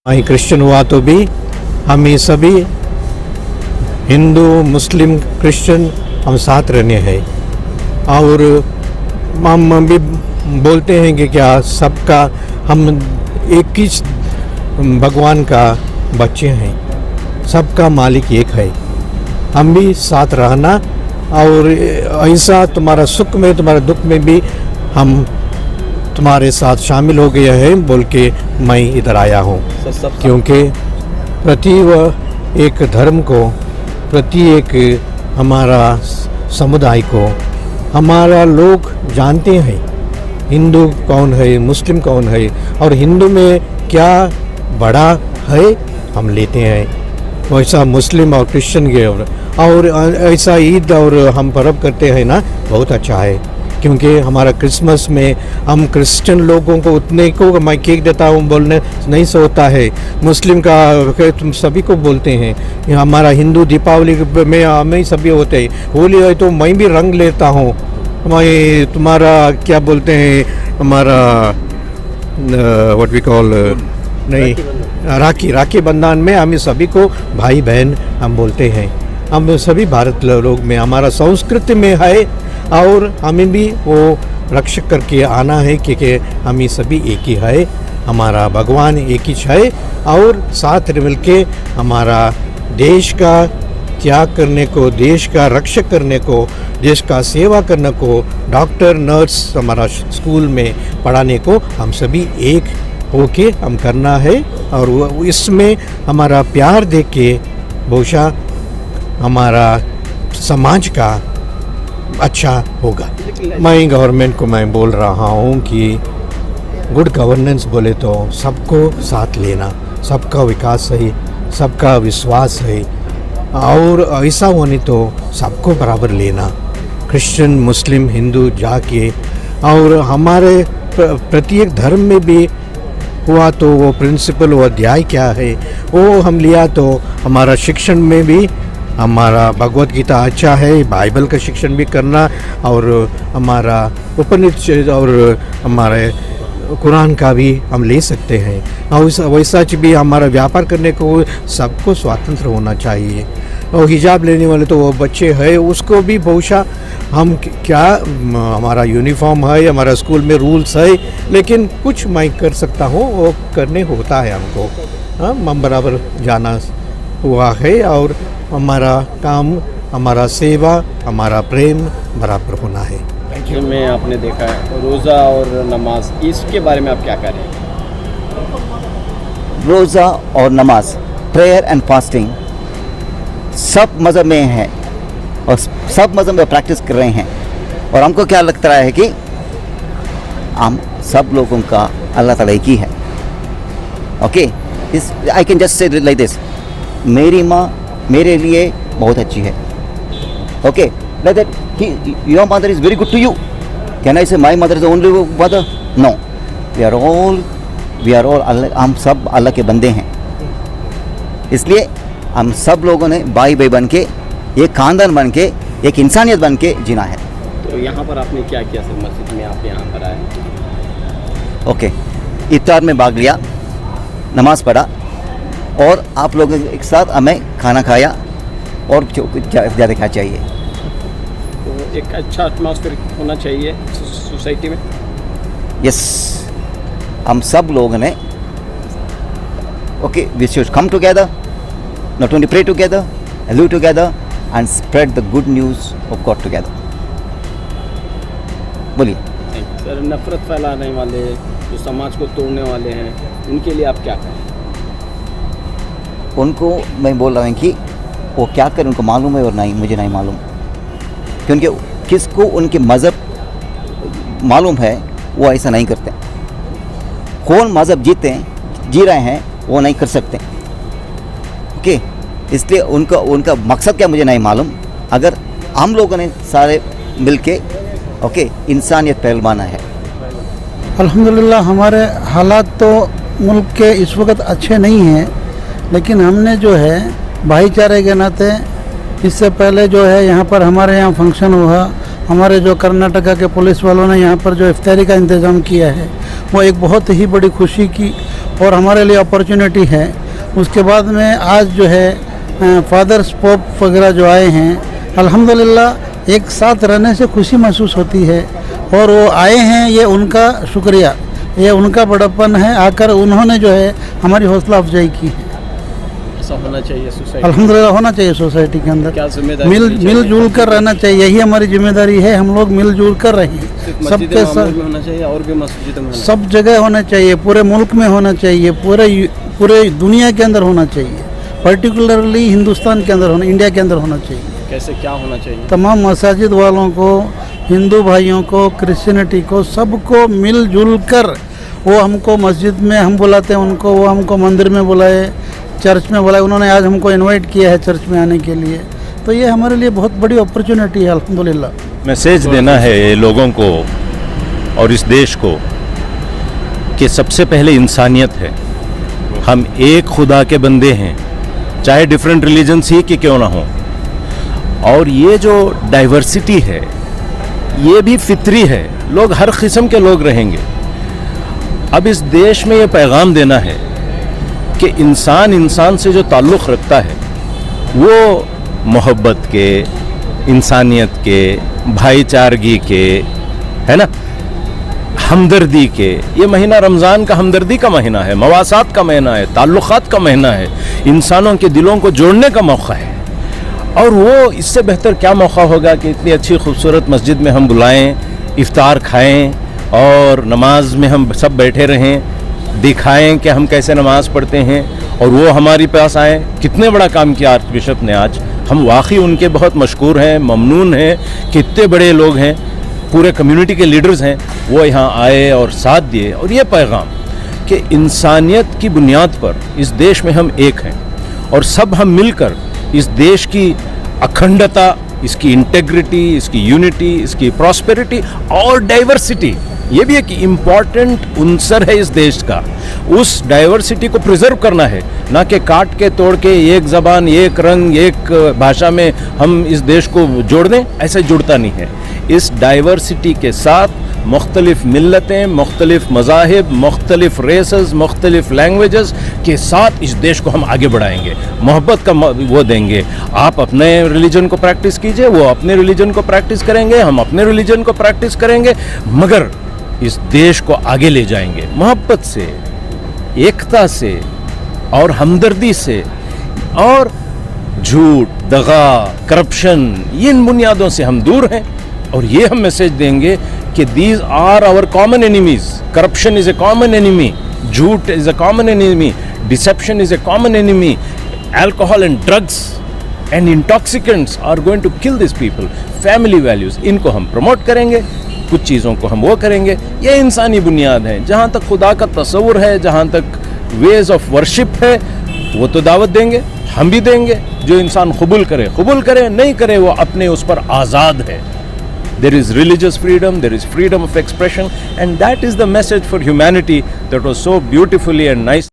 वहीं क्रिश्चियन हुआ तो भी हम ये सभी हिंदू मुस्लिम क्रिश्चियन हम साथ रहने हैं। और हम भी बोलते हैं कि क्या सबका हम एक ही भगवान का बच्चे हैं, सबका मालिक एक है। हम भी साथ रहना और ऐसा तुम्हारा सुख में तुम्हारे दुख में भी हम तुम्हारे साथ शामिल हो गया है बोल के मैं इधर आया हूँ। क्योंकि प्रति एक धर्म को, प्रति एक हमारा समुदाय को हमारा लोग जानते हैं हिंदू कौन है, मुस्लिम कौन है, और हिंदू में क्या बड़ा है हम लेते हैं, वैसा मुस्लिम और क्रिश्चियन के और ऐसा ईद और हम पर्व करते हैं ना, बहुत अच्छा है। क्योंकि हमारा क्रिसमस में हम क्रिश्चियन लोगों को उतने को मैं केक देता हूँ बोलने नहीं से होता है, मुस्लिम का तुम सभी को बोलते हैं। हमारा हिंदू दीपावली में हमें सभी होते हैं, होली है तो मैं भी रंग लेता हूँ। मैं तुम्हारा क्या बोलते हैं, हमारा व्हाट वी कॉल नहीं राखी बंधन में हम सभी को भाई बहन हम बोलते हैं। हम सभी भारत लोग में हमारा संस्कृति में है और हमें भी वो रक्षक करके आना है क्योंकि हम सभी एक ही है, हमारा भगवान एक ही है। और साथ मिल के हमारा देश का त्याग करने को, देश का रक्षक करने को, देश का सेवा करने को, डॉक्टर नर्स हमारा स्कूल में पढ़ाने को हम सभी एक होके हम करना है। और इसमें हमारा प्यार देख के बहुशा हमारा समाज का अच्छा होगा। मैं गवर्नमेंट को मैं बोल रहा हूँ कि गुड गवर्नेंस बोले तो सबको साथ लेना, सबका विकास है, सबका विश्वास है, और ऐसा होने तो सबको बराबर लेना, क्रिश्चियन मुस्लिम हिंदू जाके। और हमारे प्रत्येक धर्म में भी हुआ तो वो प्रिंसिपल, वो अध्याय क्या है वो हम लिया तो हमारा शिक्षण में भी हमारा भगवत गीता अच्छा है, बाइबल का शिक्षण भी करना, और हमारा उपनिषद और हमारे कुरान का भी हम ले सकते हैं। और वैसा भी हमारा व्यापार करने को सबको स्वतंत्र होना चाहिए। और हिजाब लेने वाले तो वो बच्चे हैं, उसको भी बहुशा हम क्या हमारा यूनिफॉर्म है, हमारा स्कूल में रूल्स है, लेकिन कुछ मैं कर सकता हूँ वो करने होता है हमको। हम बराबर जाना हुआ है और हमारा काम, हमारा सेवा, हमारा प्रेम बराबर होना है। में आपने देखा है रोज़ा और नमाज, इसके बारे में आप क्या कह रहे हैं? रोज़ा और नमाज, प्रेयर एंड फास्टिंग सब मज़हब में है और सब मज़हब में प्रैक्टिस कर रहे हैं। और हमको क्या लगता है कि हम सब लोगों का अल्लाह ताला एक ही है। ओके, इस I can just say like this, मेरी माँ मेरे लिए बहुत अच्छी है। Okay, like that your mother is very good to you. Can I say my mother is only mother? No, we are all हम सब अल्लाह के बंदे हैं। इसलिए हम सब लोगों ने भाई भाई बन के, एक खानदान बन के, एक इंसानियत बन के जीना है। तो यहाँ पर आपने क्या किया सर? मस्जिद में आप यहाँ पर आए? ओके, इफ्तार में भाग लिया, नमाज़ पढ़ा और आप लोगों के साथ हमें खाना खाया और ज़्यादा क्या चाहिए। तो एक अच्छा एटमॉस्फेयर होना चाहिए सोसाइटी में। यस, हम सब लोगों ने okay, we should come together, not only pray together, live together and spread the good news of God together. बोलिए सर, नफरत फैलाने वाले, जो समाज को तोड़ने वाले हैं, उनके लिए आप क्या करें? उनको मैं बोल रहा हूँ कि वो क्या करें, उनको मालूम है और नहीं मुझे नहीं मालूम। क्योंकि किसको उनके मज़हब मालूम है वो ऐसा नहीं करते। कौन मज़हब जी रहे हैं वो नहीं कर सकते। ओके, इसलिए उनका मकसद क्या मुझे नहीं मालूम। अगर हम लोगों ने सारे मिलके ओके इंसानियत पहलवाना है। अल्हम्दुलिल्लाह, हमारे हालात तो मुल्क के इस वक्त अच्छे नहीं हैं, लेकिन हमने जो है भाईचारे के नाते, इससे पहले जो है यहाँ पर हमारे यहाँ फंक्शन हुआ, हमारे जो कर्नाटका के पुलिस वालों ने यहाँ पर जो इफ्तारी का इंतज़ाम किया है वो एक बहुत ही बड़ी खुशी की और हमारे लिए अपॉर्चुनिटी है। उसके बाद में आज जो है फादर्स पोप वगैरह जो आए हैं, अल्हम्दुलिल्लाह एक साथ रहने से खुशी महसूस होती है। और वो आए हैं, ये उनका शुक्रिया, ये उनका बड़प्पन है। आकर उन्होंने जो है हमारी हौसला अफजाई की है। ऐसा होना चाहिए सोसाइटी, अल्हम्दुलिल्लाह होना चाहिए सोसाइटी के अंदर। क्या जिम्मेदारी मिलजुल कर रहना चाहिए, यही हमारी जिम्मेदारी है। हम लोग मिलजुल कर रहे हैं, सबके साथ में होना चाहिए और भी मस्जिद में होना सब जगह होना चाहिए, पूरे मुल्क में होना चाहिए, पूरे दुनिया के अंदर होना चाहिए, पर्टिकुलरली हिंदुस्तान के अंदर होना, इंडिया के अंदर होना चाहिए। कैसे क्या होना चाहिए? तमाम मसाजिद वालों को, हिंदू भाइयों को, क्रिश्चियनिटी को, सबको मिलजुल कर, वो हमको मस्जिद में हम बुलाते हैं उनको, वो हमको मंदिर में बुलाए, चर्च में बुलाए। उन्होंने आज हमको इनवाइट किया है चर्च में आने के लिए, तो ये हमारे लिए बहुत बड़ी अपॉर्चुनिटी है अल्हम्दुलिल्लाह। मैसेज देना है लोगों को और इस देश को कि सबसे पहले इंसानियत है। हम एक खुदा के बंदे हैं, चाहे डिफरेंट रिलीजन्स ही कि क्यों ना हो। और ये जो डाइवर्सिटी है ये भी फितरी है, लोग हर किस्म के लोग रहेंगे। अब इस देश में ये पैगाम देना है कि इंसान इंसान से जो ताल्लुक़ रखता है वो मोहब्बत के, इंसानियत के, भाईचारगी के, है ना, हमदर्दी के। ये महीना रमज़ान का हमदर्दी का महीना है, मवासात का महीना है, ताल्लुक़ात का महीना है, इंसानों के दिलों को जोड़ने का मौका है। और वो इससे बेहतर क्या मौका होगा कि इतनी अच्छी खूबसूरत मस्जिद में हम बुलाएं, इफ्तार खाएं और नमाज में हम सब बैठे रहें, दिखाएं कि हम कैसे नमाज पढ़ते हैं और वो हमारे पास आए। कितने बड़ा काम किया आर्च बिशप ने आज, हम वाकई उनके बहुत मशकूर हैं, ममनून हैं। कितने बड़े लोग हैं, पूरे कम्युनिटी के लीडर्स हैं, वो यहाँ आए और साथ दिए। और ये पैगाम कि इंसानियत की बुनियाद पर इस देश में हम एक हैं और सब हम मिलकर इस देश की अखंडता, इसकी इंटेग्रिटी, इसकी यूनिटी, इसकी प्रॉस्पेरिटी और डाइवर्सिटी, ये भी एक इम्पॉर्टेंट उनसर है इस देश का। उस डाइवर्सिटी को प्रिजर्व करना है, ना कि काट के तोड़ के एक ज़बान, एक रंग, एक भाषा में हम इस देश को जोड़ दें, ऐसा जुड़ता नहीं है। इस डाइवर्सिटी के साथ मुख्तलिफ मिल्लतें, मुख्तलिफ मज़ाहिब, मुख्तलिफ रेसेस, मुख्तलिफ लैंग्वेजेस के साथ इस देश को हम आगे बढ़ाएंगे, मोहब्बत का वो देंगे। आप अपने रिलीजन को प्रैक्टिस कीजिए, वो अपने रिलीजन को प्रैक्टिस करेंगे, हम अपने रिलीजन को प्रैक्टिस करेंगे, मगर इस देश को आगे ले जाएंगे मोहब्बत से, एकता से और हमदर्दी से। और झूठ, दगा, करप्शन, इन बुनियादों से हम दूर हैं। और ये हम मैसेज देंगे कि these are our common enemies. Corruption is a common enemy, झूठ is a common enemy, deception is a common enemy, alcohol and drugs and intoxicants are going to kill this people. Family values, इनको हम promote करेंगे, कुछ चीज़ों को हम वो करेंगे। ये इंसानी बुनियाद है। जहाँ तक खुदा का तस्वुर है, जहाँ तक वेज ऑफ वर्शिप है, वो तो दावत देंगे, हम भी देंगे। जो इंसान कबूल करे, नहीं करे वो अपने उस पर आज़ाद है। There is religious freedom, there is freedom of expression, and that is the message for humanity that was so beautifully and nice